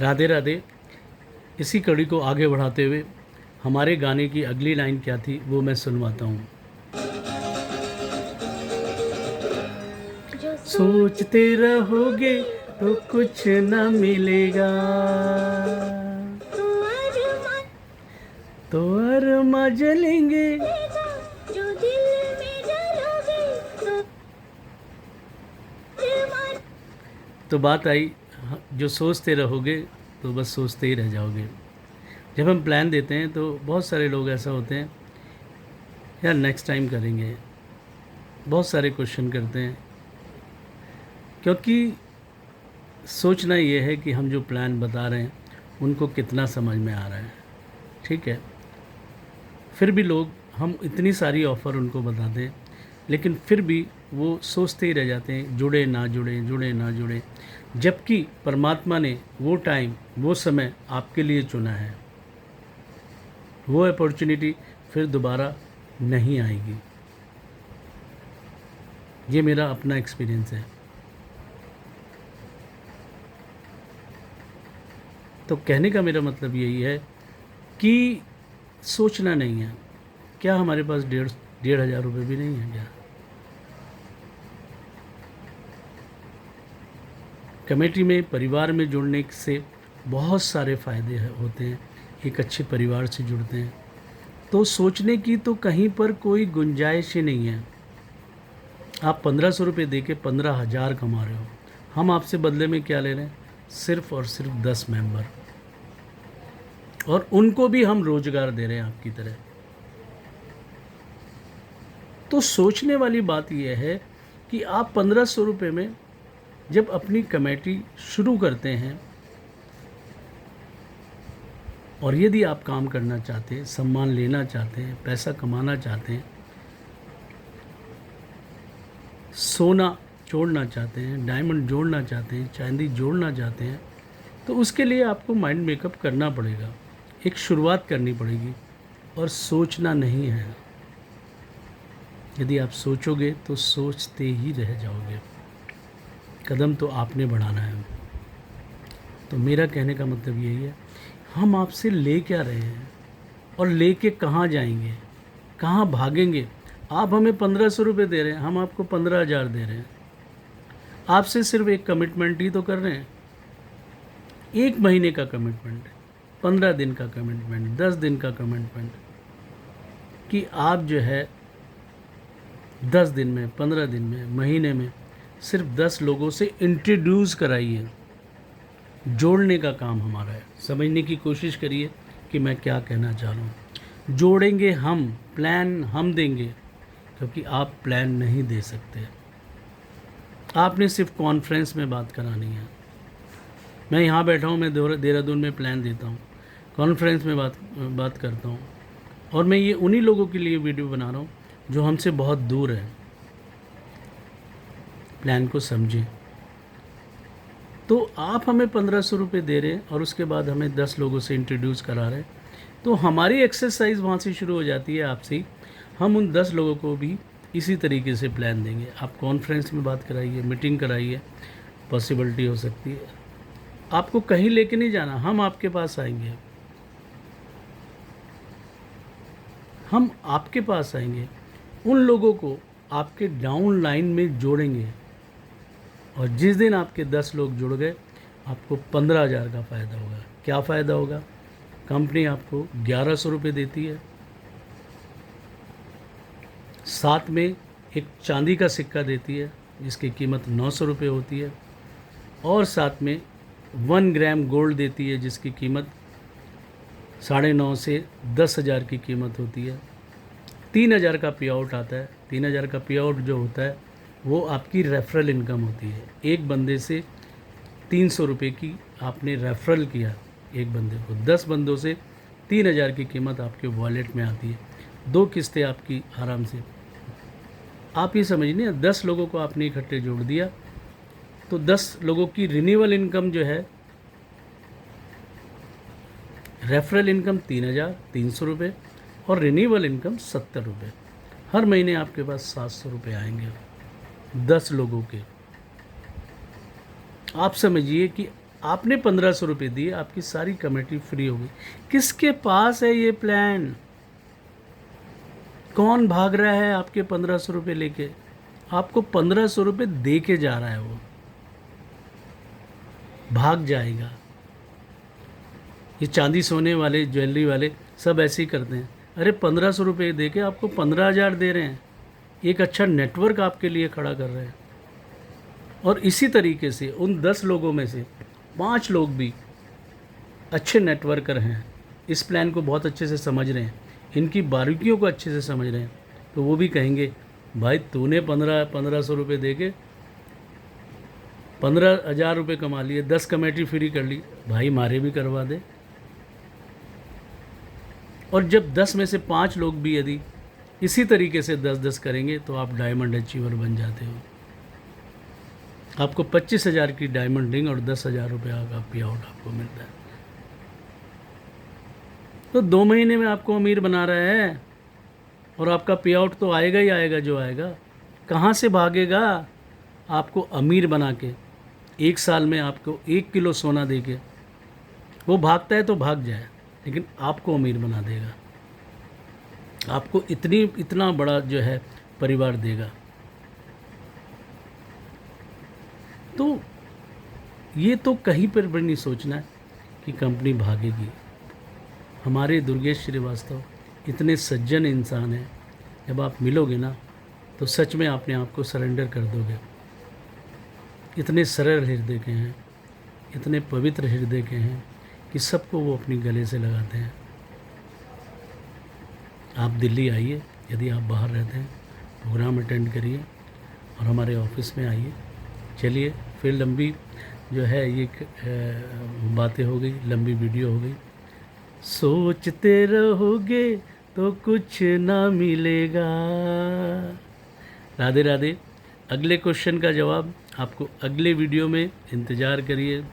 राधे राधे। इसी कड़ी को आगे बढ़ाते हुए हमारे गाने की अगली लाइन क्या थी वो मैं सुनवाता हूँ। सोचते रहोगे तो कुछ न मिलेगा, तो अरमा जलेंगे। जो दिल में जलोगे तो बात आई, जो सोचते रहोगे तो बस सोचते ही रह जाओगे। जब हम प्लान देते हैं तो बहुत सारे लोग ऐसा होते हैं, यार नेक्स्ट टाइम करेंगे, बहुत सारे क्वेश्चन करते हैं, क्योंकि सोचना ये है कि हम जो प्लान बता रहे हैं उनको कितना समझ में आ रहा है। ठीक है, फिर भी लोग, हम इतनी सारी ऑफ़र उनको बताते हैं लेकिन फिर भी वो सोचते ही रह जाते हैं, जुड़े ना जुड़े, जुड़े ना जुड़े, जबकि परमात्मा ने वो टाइम, वो समय आपके लिए चुना है। वो अपॉर्चुनिटी फिर दोबारा नहीं आएगी। ये मेरा अपना एक्सपीरियंस है। तो कहने का मेरा मतलब यही है कि सोचना नहीं है। क्या हमारे पास 1,500 रुपये भी नहीं है क्या? कमेटी में, परिवार में जुड़ने से बहुत सारे फ़ायदे होते हैं। एक अच्छे परिवार से जुड़ते हैं तो सोचने की तो कहीं पर कोई गुंजाइश ही नहीं है। आप 1,500 रुपये दे के 15,000 कमा रहे हो, हम आपसे बदले में क्या ले रहे हैं? सिर्फ़ और सिर्फ 10 मेंबर, और उनको भी हम रोज़गार दे रहे हैं आपकी तरह। तो सोचने वाली बात यह है कि आप 1,500 रुपये में जब अपनी कमेटी शुरू करते हैं, और यदि आप काम करना चाहते हैं, सम्मान लेना चाहते हैं, पैसा कमाना चाहते हैं, सोना जोड़ना चाहते हैं, डायमंड जोड़ना चाहते हैं, चांदी जोड़ना चाहते हैं, तो उसके लिए आपको माइंड मेकअप करना पड़ेगा, एक शुरुआत करनी पड़ेगी, और सोचना नहीं है। यदि आप सोचोगे तो सोचते ही रह जाओगे। कदम तो आपने बढ़ाना है। तो मेरा कहने का मतलब यही है, हम आपसे ले क्या रहे हैं और ले के कहाँ जाएंगे, कहाँ भागेंगे? आप हमें 1,500 रुपये दे रहे हैं, हम आपको 15,000 दे रहे हैं। आपसे सिर्फ एक कमिटमेंट ही तो कर रहे हैं, 1 महीने का कमिटमेंट, 15 दिन का कमिटमेंट, 10 दिन का कमिटमेंट, कि आप जो है 10 दिन में, 15 दिन में, महीने में सिर्फ 10 लोगों से इंट्रोड्यूस कराइए। जोड़ने का काम हमारा है। समझने की कोशिश करिए कि मैं क्या कहना चाह रहा हूँ। जोड़ेंगे हम, प्लान हम देंगे, क्योंकि आप प्लान नहीं दे सकते। आपने सिर्फ कॉन्फ्रेंस में बात करानी है। मैं यहाँ बैठा हूँ, मैं देहरादून में प्लान देता हूँ, कॉन्फ्रेंस में बात करता हूँ, और मैं ये उन्हीं लोगों के लिए वीडियो बना रहा हूँ जो हमसे बहुत दूर है। प्लान को समझें। तो आप हमें 1,500 रुपये दे रहे हैं और उसके बाद हमें 10 लोगों से इंट्रोड्यूस करा रहे हैं, तो हमारी एक्सरसाइज वहाँ से शुरू हो जाती है आपसे ही। हम उन 10 लोगों को भी इसी तरीके से प्लान देंगे। आप कॉन्फ्रेंस में बात कराइए, मीटिंग कराइए, पॉसिबिलिटी हो सकती है। आपको कहीं लेके नहीं जाना, हम आपके पास आएंगे, हम आपके पास आएंगे, उन लोगों को आपके डाउन लाइन में जोड़ेंगे, और जिस दिन आपके 10 लोग जुड़ गए, आपको 15,000 का फ़ायदा होगा। क्या फ़ायदा होगा? कंपनी आपको 1,100 रुपये देती है, साथ में एक चांदी का सिक्का देती है जिसकी कीमत 900 रुपये होती है, और साथ में 1 ग्राम गोल्ड देती है जिसकी कीमत 9.5 से 10,000 की कीमत होती है। 3,000 का पे आउट आता है। 3,000 का पे आउट जो होता है वो आपकी रेफरल इनकम होती है। एक बंदे से 300 रुपये की आपने रेफरल किया, एक बंदे को, 10 बंदों से 3,000 की कीमत आपके वॉलेट में आती है। 2 किस्तें आपकी आराम से। आप ये समझिए, 10 लोगों को आपने इकट्ठे जोड़ दिया तो 10 लोगों की रिन्यूअल इनकम जो है, रेफरल इनकम 3,300 रुपये और रिन्यूअल इनकम 70 रुपये। हर महीने आपके पास 700 रुपये आएंगे 10 लोगों के। आप समझिए कि आपने 1500 रुपये दिए, आपकी सारी कमेटी फ्री हो गई। किसके पास है ये प्लान? कौन भाग रहा है आपके 1500 रुपये लेके? आपको 1500 रुपये दे के जा रहा है, वो भाग जाएगा। ये चांदी सोने वाले, ज्वेलरी वाले सब ऐसे ही करते हैं। अरे 1500 रुपये दे के आपको 15,000 दे रहे हैं, एक अच्छा नेटवर्क आपके लिए खड़ा कर रहे हैं। और इसी तरीके से उन 10 लोगों में से 5 लोग भी अच्छे नेटवर्कर हैं, इस प्लान को बहुत अच्छे से समझ रहे हैं, इनकी बारीकियों को अच्छे से समझ रहे हैं, तो वो भी कहेंगे भाई तूने 1500 रुपये दे के 15,000 रुपये कमा लिए, 10 कमेटी फ्री कर ली, भाई मारे भी करवा दे। और जब 10 में से 5 लोग भी यदि इसी तरीके से 10-10 करेंगे तो आप डायमंड अचीवर बन जाते हो। आपको 25,000 की डायमंड रिंग और 10,000 रुपये का पे आउट आपको मिलता है। तो 2 महीने में आपको अमीर बना रहा है, और आपका पे आउट तो आएगा ही आएगा जो आएगा। कहाँ से भागेगा? आपको अमीर बना के 1 साल में आपको 1 किलो सोना दे के वो भागता है तो भाग जाए, लेकिन आपको अमीर बना देगा, आपको इतना बड़ा जो है परिवार देगा। तो ये तो कहीं पर भी नहीं सोचना है कि कंपनी भागेगी। हमारे दुर्गेश श्रीवास्तव इतने सज्जन इंसान हैं, जब आप मिलोगे ना तो सच में अपने आप को सरेंडर कर दोगे। इतने सरल हृदय के हैं, इतने पवित्र हृदय के हैं कि सबको वो अपनी गले से लगाते हैं। आप दिल्ली आइए, यदि आप बाहर रहते हैं प्रोग्राम अटेंड करिए और हमारे ऑफिस में आइए। चलिए फिर लंबी जो है ये बातें हो गई, लंबी वीडियो हो गई। सोचते रहोगे तो कुछ ना मिलेगा। राधे राधे। अगले क्वेश्चन का जवाब आपको अगले वीडियो में इंतज़ार करिए।